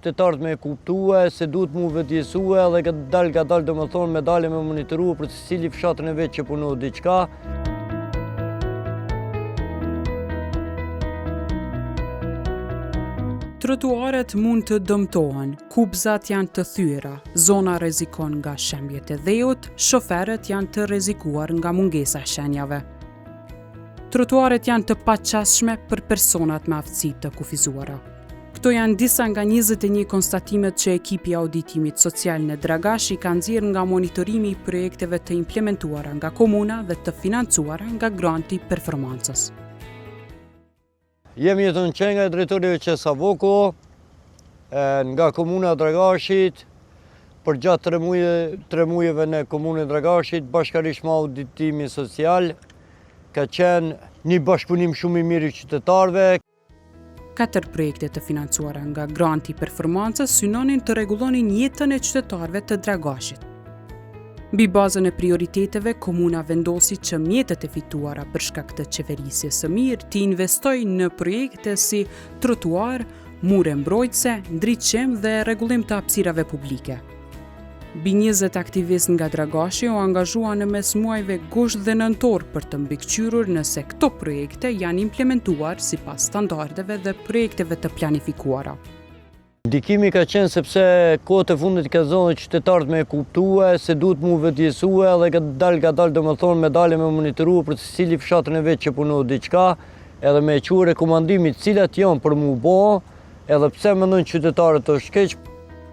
qytetarët me kuptue se duhet mu vëdjesue dhe ka dalë do më thonë me dalë me monitoru për të cili fshatën e vetë që punohet diqka. Trotuaret mund të dëmtohen, kupzat janë të thyera, zona rrezikon nga shembjet e dheut, shoferët janë të rrezikuar nga mungesa e shenjave. Trotuaret janë të paqashme për personat me aftësi të kufizuara. Këto janë disa nga 21 konstatimet që ekipi i auditimit social në Dragashi ka nxjerrë nga monitorimi i projekteve të implementuara nga komuna dhe të financuara nga granti performancës. Jemi jetën që nga drejtorive që Savoko, nga komuna Dragashit, për gjatë 3 mujeve në komunën Dragashit, bashkarisht me auditimin social, ka qenë një bashkëpunim shumë i mirë i qytetarëve. 4 projekte të financuara nga granti performancës synonin të rregullonin jetën e qytetarëve të Dragashit. Mbi bazën e prioriteteve, komuna vendosi që mjetet e fituara për shkak të qeverisjes së mirë të investojnë në projekte si trotuar, mure mbrojtëse, ndriçim dhe rregullim të hapësirave publike. Mbi 20 aktivistë nga Dragashi u angazhuan në mes muajve gusht dhe nëntor për të mbikëqyrur nëse këto projekte janë implementuar sipas standardeve dhe projekteve të planifikuara. Ndikimi ka qenë sepse kohët e fundit ka zonë qytetarët me kuptue se duhet mu vëdjesue dhe ka dalë do më thonë me dalë me monitoru për të cili fshatën e vetë që punohet diqka edhe me quë rekomandimit cilat janë për mu bo edhe pse mendojnë qytetarët të shkeq.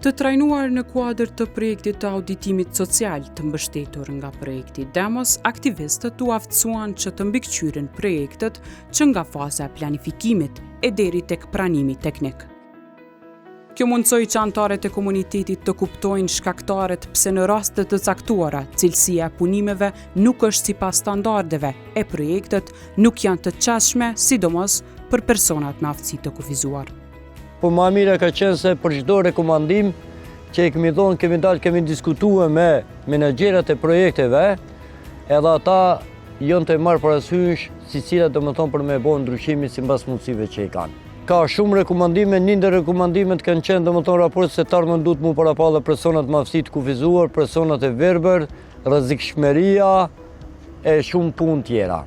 Të trajnuar në kuadër të projektit të auditimit social të mbështetur nga projekti Demos, aktivistët u aftësuan që të mbikëqyrin projektet që nga faza e planifikimit e deri tek pranimi teknik. Kjo mundsoi që anëtarët e komunitetit të kuptojnë shkaktarët pse në raste të caktuara cilësia e punimeve nuk është sipas standardeve e projektet nuk janë të qasshme, sidomos për personat me aftësi të kufizuar. Po më mira ka qenë se për çdo rekomandim që kemi diskutuar me menaxherët e projekteve, edhe ata janë të marrë parasysh si cilat do më thonë për me bo ndryshimin sipas mundësive që i kanë. Ka shumë rekomandime, një ndër rekomandimet kanë qenë do më thonë raport se të ardhmen duhet mu parapallë personat me aftësi të kufizuar, personat e verbër, rrezikshmëria e shumë punë tjera.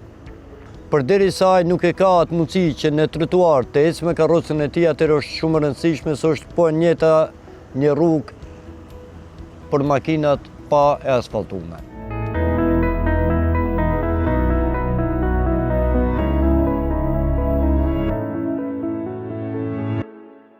Përderisa ai nuk e ka atë mundësi që në trotuar të ecë me karrocën e tij, atëherë është shumë e rëndësishme se është po një rrugë për makinat pa e asfaltuar.